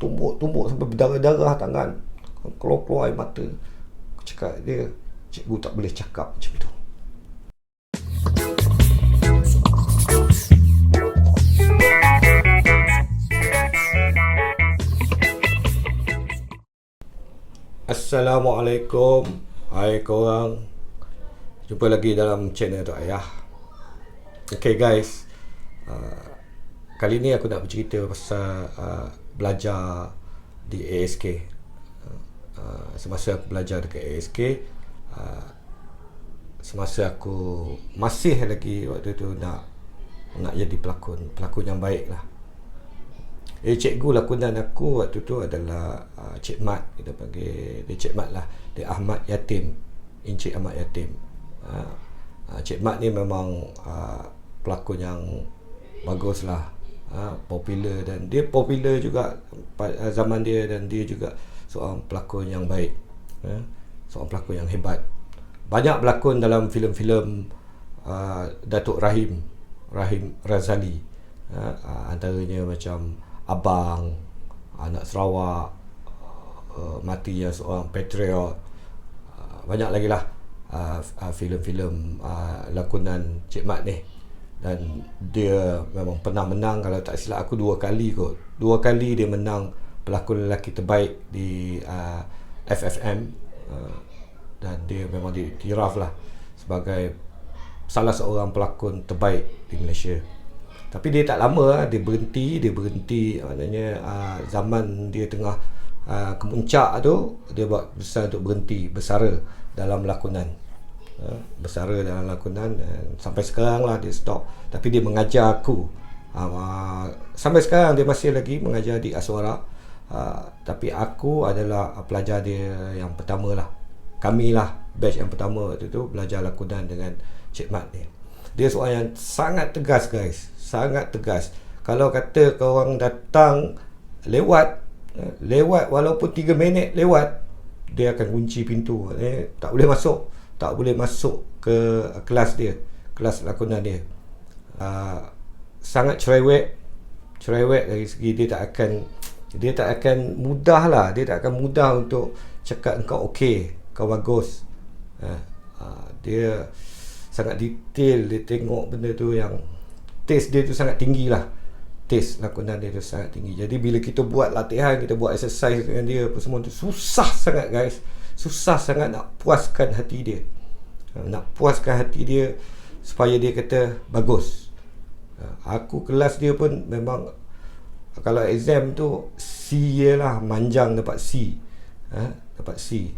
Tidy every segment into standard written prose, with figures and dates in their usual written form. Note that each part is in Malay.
tumbuk sampai berdarah-darah tangan, keluar air mata. Aku cakap dia, cikgu tak boleh cakap macam tu. Assalamualaikum. Hai korang, jumpa lagi dalam channel Tok Ayah. Okay guys, kali ni aku nak bercerita pasal belajar di ASK. Semasa aku belajar dekat ASK, semasa aku masih lagi waktu tu nak jadi pelakon yang baik lah. Cikgu lakonan aku waktu tu adalah Cik Mat. Kita panggil dia Cik Mat lah. Dia Ahmad Yatim, Encik Ahmad Yatim. Cik Mat ni memang pelakon yang bagus lah, popular, dan dia popular juga pada zaman dia, dan dia juga seorang pelakon yang baik, seorang pelakon yang hebat. Banyak berlakon dalam filem-filem Datuk Rahim Razali, antaranya macam Abang, Anak Sarawak, Matinya Seorang Patriot. Banyak lagi lah filem-filem lakonan Cik Mat ni. Dan dia memang pernah menang, kalau tak silap aku 2 kali kot. 2 kali dia menang pelakon lelaki terbaik di FFM, dan dia memang diiktiraf lah sebagai salah seorang pelakon terbaik di Malaysia. Tapi dia tak lama, dia berhenti. Maknanya zaman dia tengah kemuncak tu, dia buat besar untuk berhenti bersara dalam lakonan. Sampai sekarang lah dia stop. Tapi dia mengajar aku, sampai sekarang dia masih lagi mengajar di Aswara. Tapi aku adalah pelajar dia yang pertama lah. Kami lah batch yang pertama waktu tu belajar lakonan dengan Cik Mat ni. Dia seorang yang sangat tegas guys, sangat tegas. Kalau kata korang datang lewat walaupun 3 minit lewat, dia akan kunci pintu. Tak boleh masuk ke kelas dia, kelas lakonan dia. Sangat cerewet dari segi dia tak akan mudah lah. Dia tak akan mudah untuk cakap engkau okey, kau bagus. Dia sangat detail. Dia tengok benda tu, yang taste dia tu sangat tinggi lah. Taste lakonan dia tu sangat tinggi. Jadi bila kita buat latihan, kita buat exercise dengan dia apa semua tu, susah sangat guys. Susah sangat nak puaskan hati dia. Supaya dia kata bagus. Aku kelas dia pun memang, kalau exam tu C je lah, manjang dapat C. Dapat C.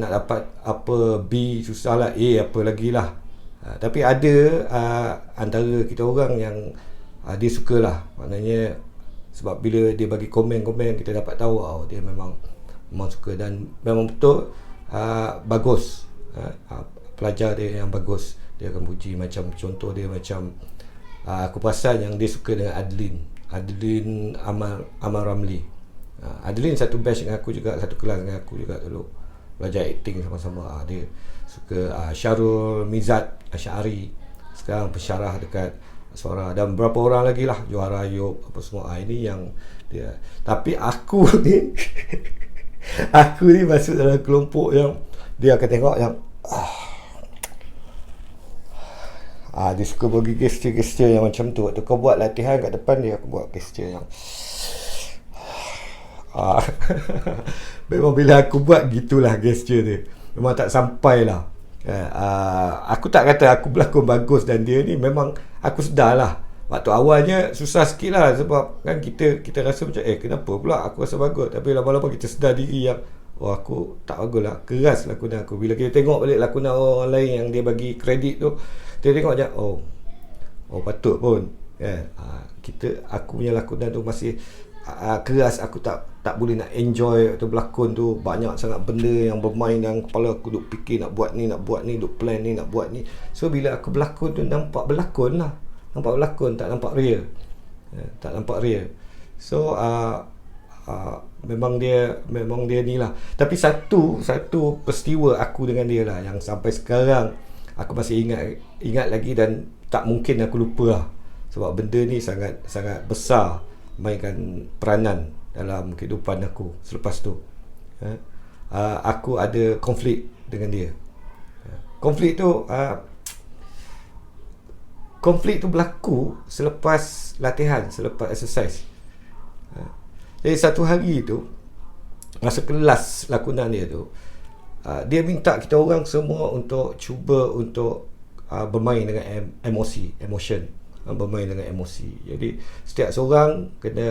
Nak dapat apa B susah lah, A apa lagi lah. Tapi ada antara kita orang yang dia suka lah. Maknanya sebab bila dia bagi komen, kita dapat tahu dia memang suka, dan memang betul bagus. Pelajar dia yang bagus, dia akan puji. Macam contoh dia, macam aku perasan yang dia suka dengan Adeline Amal Ramli. Adeline satu batch dengan aku juga, satu kelas dengan aku juga dulu, belajar akting sama-sama. Dia suka Syarul Mizat Asy'ari, sekarang pensyarah dekat Suara, dan beberapa orang lagi lah, Juara Ayub apa semua. Ini yang dia. Tapi aku ni aku ni masuk dalam kelompok yang dia akan tengok yang dia suka bagi gesture yang macam tu. Waktu kau buat latihan kat depan dia, aku buat gesture yang memang bila aku buat gitulah gesture dia. Memang tak sampai lah. Aku tak kata aku berlakon bagus, dan dia ni memang aku sedar lah. Waktu awalnya susah sikit lah, sebab kan kita rasa macam kenapa pula aku rasa bagus. Tapi lama-lama kita sedar diri yang aku tak bagus lah, keras lakonan aku. Bila kita tengok balik lakonan orang lain yang dia bagi kredit tu, kita tengok macam patut pun kan. Aku punya lakonan tu masih keras. Aku tak boleh nak enjoy waktu berlakon tu. Banyak sangat benda yang bermain dalam kepala aku, duk fikir nak buat ni, duk plan ni, nak buat ni. So bila aku berlakon tu, nampak berlakon, tak nampak real. So memang dia ni lah. Tapi satu peristiwa aku dengan dia lah, yang sampai sekarang aku masih ingat lagi, dan tak mungkin aku lupa lah. Sebab benda ni sangat besar mainkan peranan dalam kehidupan aku selepas tu. Aku ada konflik dengan dia. Konflik tu berlaku selepas latihan, selepas exercise. Jadi satu hari tu, masa kelas lakonan dia tu, dia minta kita orang semua untuk cuba untuk bermain dengan emotion, bermain dengan emosi. Jadi setiap seorang kena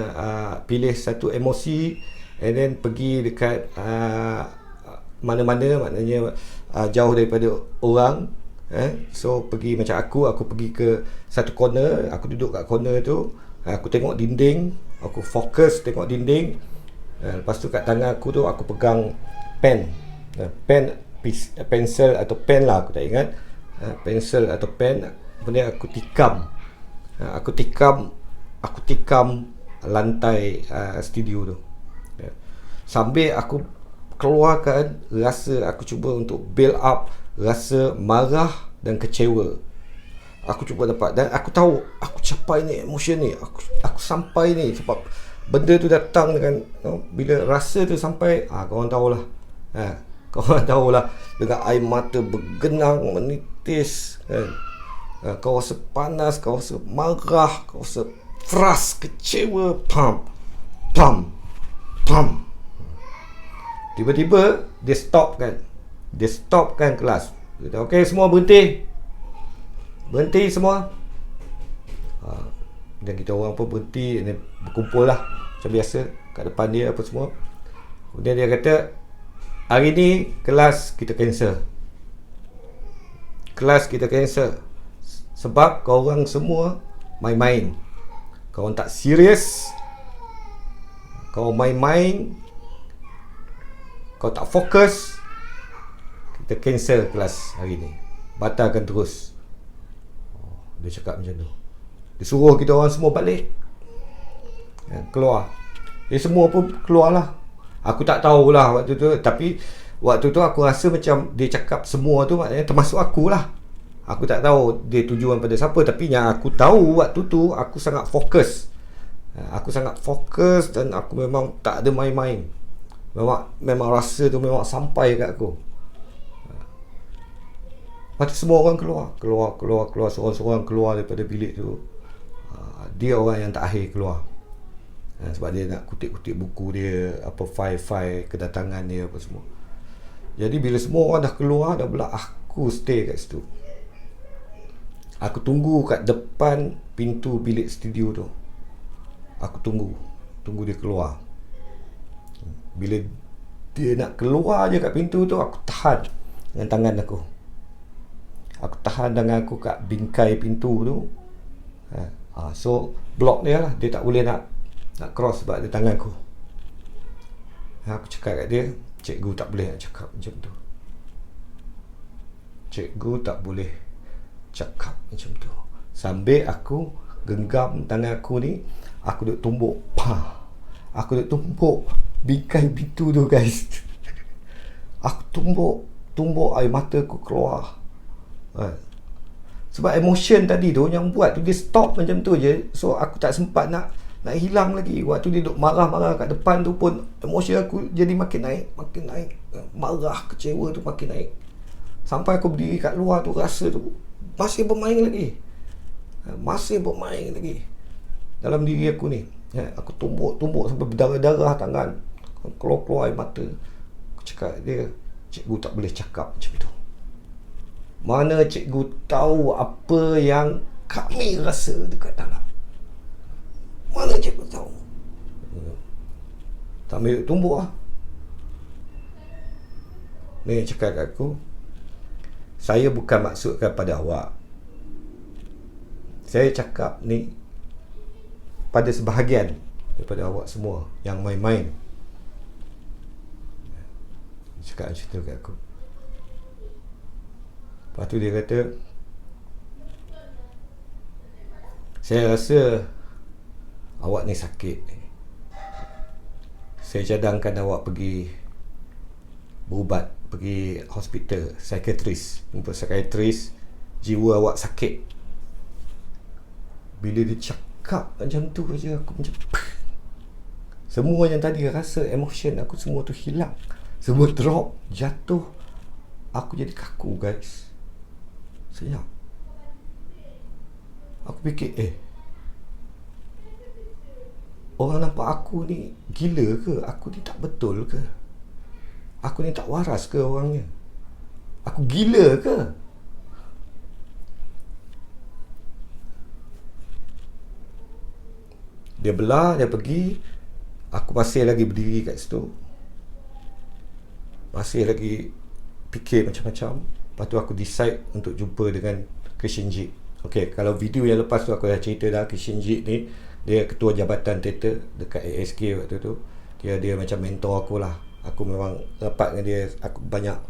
pilih satu emosi and then pergi dekat mana-mana, maknanya jauh daripada orang. So pergi, macam aku pergi ke satu corner, aku duduk kat corner tu, aku tengok dinding, aku fokus tengok dinding. Lepas tu kat tangan aku tu aku pegang pen, pensel atau pen lah, aku tak ingat, pensel atau pen. Kemudian aku tikam lantai studio tu, sambil aku keluarkan rasa, aku cuba untuk build up rasa marah dan kecewa. Aku cuba dapat, dan aku tahu aku capai ni, emotion ni, aku sampai ni, sebab benda tu datang dengan bila rasa tu sampai, korang tahulah, korang tahulah, dengan air mata bergenang menitis, kau rasa panas, kau rasa marah, kau rasa frust, kecewa, pam. Tiba-tiba dia stopkan kelas. Dia kata, okey, semua berhenti semua. Dan kita orang pun berhenti, berkumpul lah macam biasa kat depan dia apa semua. Kemudian dia kata, hari ni kelas kita cancel sebab kau orang semua main-main, kau orang tak serius, kau main-main, kau tak fokus. Kita cancel kelas hari ni, batalkan terus. Dia cakap macam tu. Dia suruh kita orang semua balik, keluar. Dia semua pun keluar lah. Aku tak tahulah waktu tu, tapi waktu tu aku rasa macam dia cakap semua tu maknanya termasuk aku lah. Aku tak tahu dia tujuan pada siapa, tapi yang aku tahu waktu tu aku sangat fokus. Dan aku memang tak ada main-main. Memang rasa tu memang sampai kat aku. Lepas tu semua orang keluar, seorang-seorang keluar daripada bilik tu. Dia orang yang tak akhir keluar, sebab dia nak kutip-kutip buku dia, apa file-file kedatangan dia apa semua. Jadi bila semua orang dah keluar dah pula, aku stay kat situ. Aku tunggu kat depan pintu bilik studio tu. Aku tunggu dia keluar. Bila dia nak keluar je kat pintu tu, aku tahan dengan tangan aku. Aku tahan tangan aku kat bingkai pintu tu. So block dia lah, dia tak boleh nak cross sebab dia tangan aku. Aku cakap kat dia, cikgu tak boleh nak cakap macam tu. Cikgu tak boleh cakap macam tu. Sambil aku genggam tangan aku ni, aku duk tumbuk. Aku duk tumbuk bingkai pintu tu, guys. Aku tumbuk air mata aku keluar. Sebab emotion tadi tu yang buat tu, dia stop macam tu je. So aku tak sempat nak hilang lagi. Waktu dia duk marah-marah kat depan tu pun, emotion aku jadi makin naik. Marah, kecewa tu makin naik. Sampai aku berdiri kat luar tu, rasa tu masih bermain lagi dalam diri aku ni. Aku tumbuk sampai berdarah-darah tangan, keluar air mata. Aku cakap dia, cikgu tak boleh cakap macam tu. Mana cikgu tahu apa yang kami rasa dekat dalam? Mana cikgu tahu? Tak ambil tumbuk lah. Ni cakap kat aku, saya bukan maksudkan pada awak. Saya cakap ni pada sebahagian daripada awak semua yang main-main. Cakap macam tu kat aku. Lepas tu dia kata, saya rasa awak ni sakit. Saya cadangkan awak pergi berubat, pergi hospital, psikiatris, jumpa psikiatris, jiwa awak sakit. Bila dia cakap macam tu je, aku macam Semua yang tadi rasa emotion aku semua tu hilang. Semua drop, jatuh. Aku jadi kaku, guys. Senyap. Aku fikir, orang nampak aku ni gila ke? Aku ni tak betul ke? Aku ni tak waras ke orangnya? Aku gila ke? Dia belah, dia pergi. Aku masih lagi berdiri kat situ. Masih lagi fikir macam-macam. Lepas tu aku decide untuk jumpa dengan Krishnjit. Okay, kalau video yang lepas tu aku dah cerita dah. Krishnjit ni, dia ketua jabatan teater dekat ASK waktu tu. Dia macam mentor aku lah. Aku memang rapat dengan dia. Aku banyak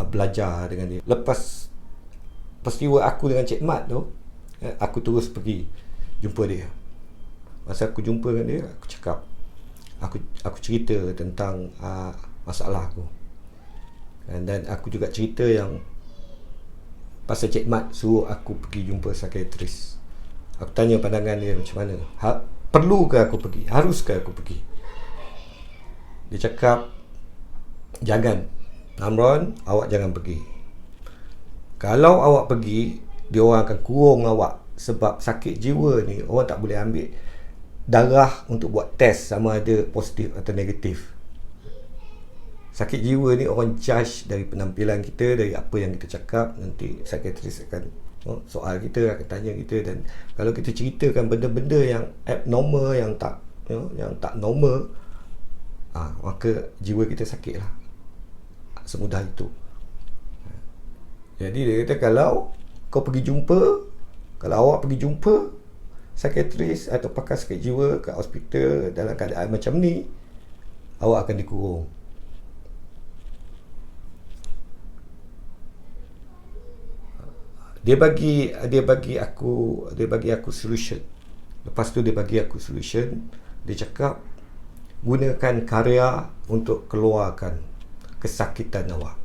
belajar dengan dia. Lepas peristiwa aku dengan Cik Mat tu, aku terus pergi jumpa dia. Masa aku jumpa dengan dia, aku cakap, aku cerita tentang masalah aku. Dan aku juga cerita yang pasal Cik Mat suruh aku pergi jumpa psikiatris. Aku tanya pandangan dia macam mana. Perlukah aku pergi? Haruskah aku pergi? Dia cakap, jangan. Amron, awak jangan pergi. Kalau awak pergi, dia orang akan kurung awak. Sebab sakit jiwa ni, orang tak boleh ambil darah untuk buat test sama ada positif atau negatif. Sakit jiwa ni orang judge dari penampilan kita, dari apa yang kita cakap. Nanti psikiatris akan soal kita, akan tanya kita. Dan kalau kita ceritakan benda-benda yang abnormal, yang tak normal, maka jiwa kita sakit lah. Semudah itu. Jadi dia kata, kalau kau pergi jumpa, kalau awak pergi jumpa psikiatris atau pakar sakit jiwa kat hospital dalam keadaan macam ni, awak akan dikurung. Dia bagi aku solution. Lepas tu dia bagi aku solution. Dia cakap, gunakan karya untuk keluarkan kesakitan awak.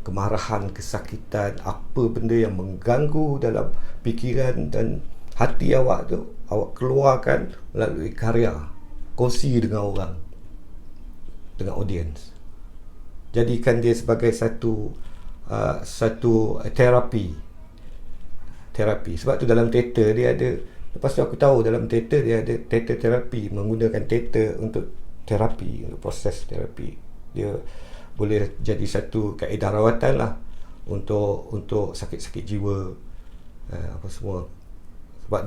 Kemarahan, kesakitan, apa benda yang mengganggu dalam fikiran dan hati awak tu, awak keluarkan melalui karya. Kongsi dengan orang, dengan audience. Jadikan dia sebagai satu terapi. Sebab tu dalam teater dia ada, lepas tu aku tahu dalam teater dia ada teater terapi, menggunakan teater untuk terapi, untuk proses terapi. Dia boleh jadi satu kaedah rawatan lah untuk sakit-sakit jiwa, apa semua. Sebab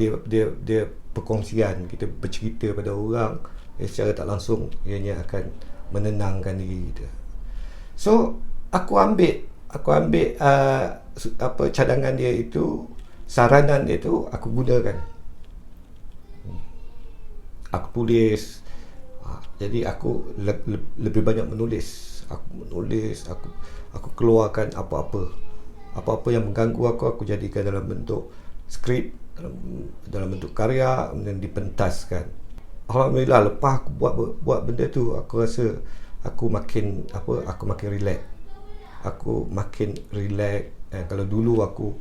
dia perkongsian, kita bercerita pada orang, secara tak langsung ianya akan menenangkan diri kita. So aku ambil cadangan dia itu, saranan dia tu, aku gunakan. Aku tulis. Jadi aku lebih banyak menulis. Aku keluarkan apa-apa yang mengganggu aku jadikan dalam bentuk skrip, dalam bentuk karya, dan dipentaskan. Alhamdulillah, lepas aku buat benda tu, aku rasa aku makin relax. Aku makin relax. Kalau dulu aku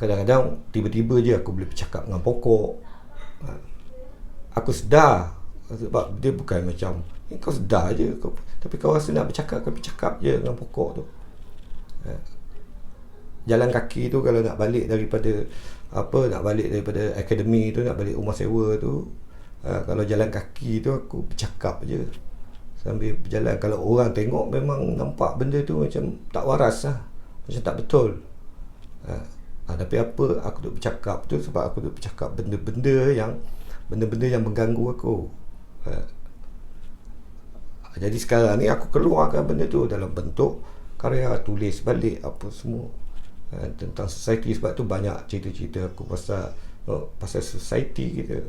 kadang-kadang tiba-tiba je aku boleh bercakap dengan pokok. Aku sedar, sebab dia bukan macam kau sedar je, tapi kau rasa nak bercakap, kau bercakap je dengan pokok tu. Jalan kaki tu, kalau nak balik daripada akademi tu, nak balik rumah sewa tu, kalau jalan kaki tu aku bercakap je sambil berjalan. Kalau orang tengok memang nampak benda tu macam tak waras lah, macam tak betul. Tapi aku duk bercakap tu sebab aku duk bercakap benda-benda yang mengganggu aku. Jadi sekarang ni aku keluarkan benda tu dalam bentuk karya, tulis balik apa semua tentang society. Sebab tu banyak cerita-cerita aku pasal society kita.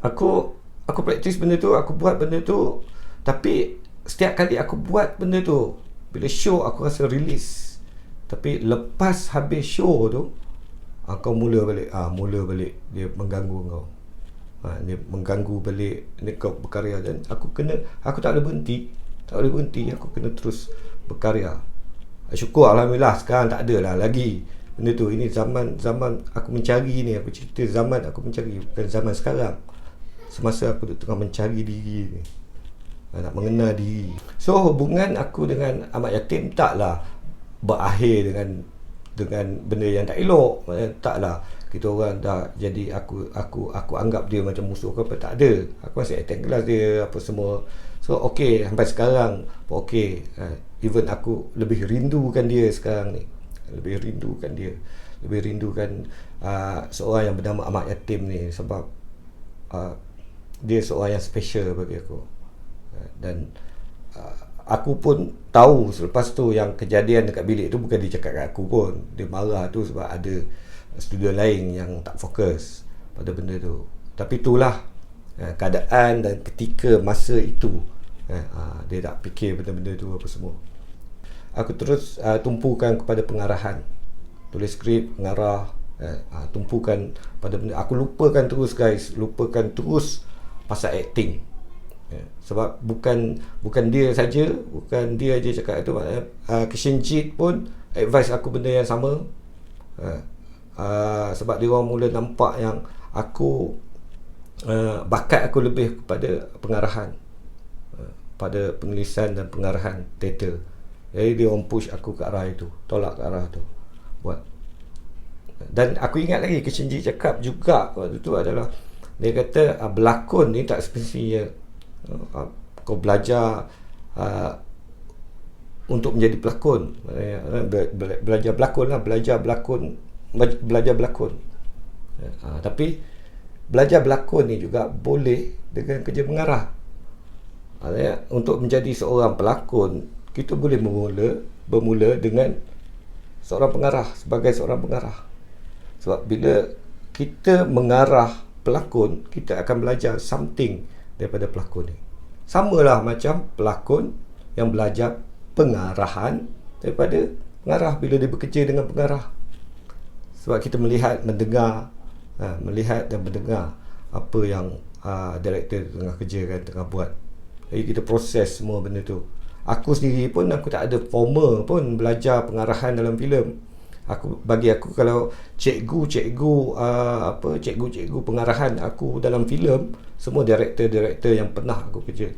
Aku praktis benda tu, aku buat benda tu. Tapi setiap kali aku buat benda tu, bila show aku rasa release. Tapi lepas habis show tu, kau mula balik dia mengganggu kau. Dia mengganggu balik ni kau berkarya. Dan aku tak boleh berhenti. Aku kena terus berkarya. Syukur Alhamdulillah sekarang tak ada lah lagi benda tu. Ini zaman aku mencari ni, aku cerita zaman aku mencari, bukan zaman sekarang. semasa aku tengah mencari diri ni, nak mengenal diri. So hubungan aku dengan amat yatim taklah berakhir dengan benda yang tak elok. Taklah kita orang dah jadi aku anggap dia macam musuh ke apa, tak ada. Aku masih attend kelas dia apa semua. So okey, sampai sekarang okey. Even aku lebih rindukan dia sekarang ni. Lebih rindukan seorang yang bernama Ahmad Yatim ni, sebab dia seorang yang special bagi aku. Dan aku pun tahu selepas tu yang kejadian dekat bilik tu bukan dia cakap kat aku pun. Dia marah tu sebab ada student lain yang tak fokus pada benda tu. Tapi itulah keadaan dan ketika masa itu, dia tak fikir benda-benda tu apa semua. Aku terus tumpukan kepada pengarahan, tulis skrip, mengarah, tumpukan pada benda. Aku lupakan terus pasal acting. Sebab bukan dia saja, bukan dia aja cakap itu. Kishinjit pun advise aku benda yang sama. Sebab dia orang mula nampak yang aku bakat aku lebih kepada pengarahan, pada penulisan dan pengarahan teater. Jadi dia orang push aku ke arah itu, tolak ke arah tu buat. Dan aku ingat lagi Kishinjit cakap juga waktu tu adalah, dia kata berlakon ni tak semestinya kau belajar untuk menjadi pelakon. Belajar berlakon. Tapi belajar berlakon ni juga boleh dengan kerja mengarah. Untuk menjadi seorang pelakon, kita boleh bermula dengan sebagai seorang pengarah. Sebab bila kita mengarah pelakon, kita akan belajar something daripada pelakon ni. Samalah macam pelakon yang belajar pengarahan daripada pengarah bila dia bekerja dengan pengarah. Sebab kita melihat dan mendengar apa yang director tengah kerjakan, tengah buat. Jadi kita proses semua benda tu. Aku sendiri pun aku tak ada formal pun belajar pengarahan dalam filem. Bagi aku kalau cikgu pengarahan aku dalam filem semua director yang pernah aku kerja.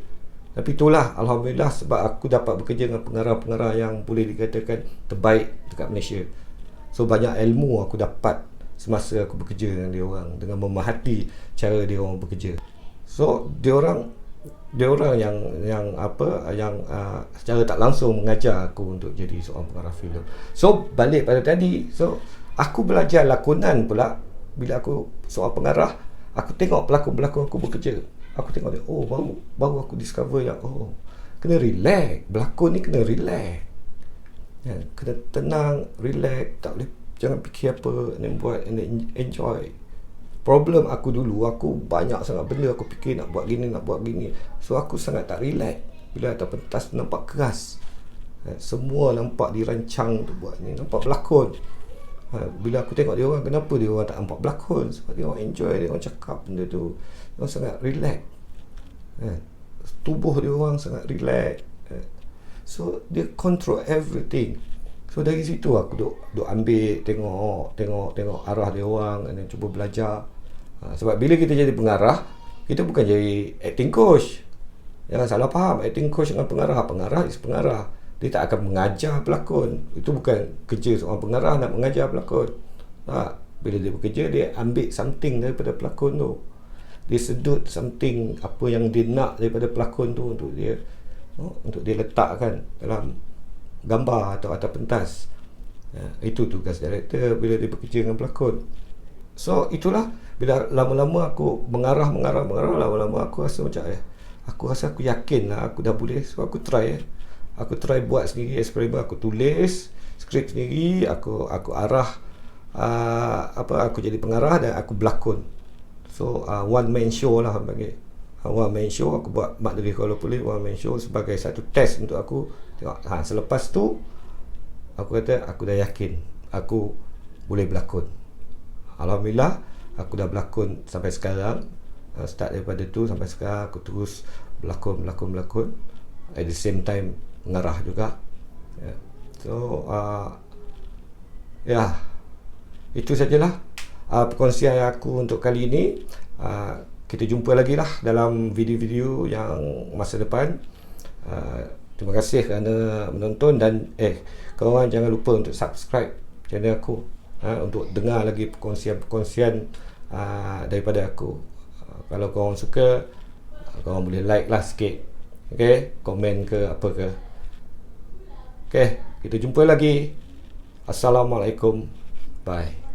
Tapi itulah, alhamdulillah, sebab aku dapat bekerja dengan pengarah-pengarah yang boleh dikatakan terbaik dekat Malaysia. So banyak ilmu aku dapat semasa aku bekerja dengan dia orang, dengan memahati cara dia orang bekerja. So dia orang yang secara tak langsung mengajar aku untuk jadi seorang pengarah filem. So balik pada tadi, so aku belajar lakonan pula. Bila aku seorang pengarah, aku tengok pelakon-pelakon aku bekerja. Aku tengok dia, baru aku discover yang kena relax. Berlakon ni kena relax. Kena tenang, relax, jangan fikir apa, and buat and enjoy. Problem aku dulu, aku banyak sangat benda aku fikir nak buat gini. So aku sangat tak relax bila atas pentas nampak keras. Semua nampak dirancang untuk buat ni, nampak berlakon. Bila aku tengok dia orang, kenapa dia orang tak nampak berlakon? Sebab dia orang enjoy, dia orang cakap benda tu, dia orang sangat relax. Tubuh dia orang sangat relax. So dia control everything. So dari situ aku duk ambil, tengok arah dia orang dan cuba belajar. Sebab bila kita jadi pengarah, kita bukan jadi acting coach. Jangan salah faham, acting coach dengan pengarah is pengarah. Dia tak akan mengajar pelakon. Itu bukan kerja seorang pengarah nak mengajar pelakon. Bila dia bekerja, dia ambil something daripada pelakon tu. Dia sedut something, apa yang dia nak daripada pelakon tu untuk dia letakkan dalam gambar atau atas pentas. Itu tugas director bila dia bekerja dengan pelakon. So itulah, bila lama-lama aku mengarah, lama-lama aku rasa macam aku yakin lah aku dah boleh. So aku try buat sendiri eksperimen. Aku tulis skrip sendiri, aku arah, aku jadi pengarah dan aku berlakon. So one man show lah bagi. One man show, aku buat Mak Negeri Kuala Lumpur one man show sebagai satu test untuk aku tengok. Selepas tu aku kata aku dah yakin aku boleh berlakon. Alhamdulillah, aku dah berlakon sampai sekarang. Start daripada tu sampai sekarang aku terus berlakon. At the same time mengarah juga. So itu sajalah perkongsian aku untuk kali ini. kita jumpa lagi lah dalam video-video yang masa depan. Terima kasih kerana menonton, dan korang jangan lupa untuk subscribe channel aku, untuk dengar lagi perkongsian-perkongsian daripada aku. Kalau korang suka, korang boleh like lah sikit, komen ke apa ke. Kita jumpa lagi. Assalamualaikum. Bye.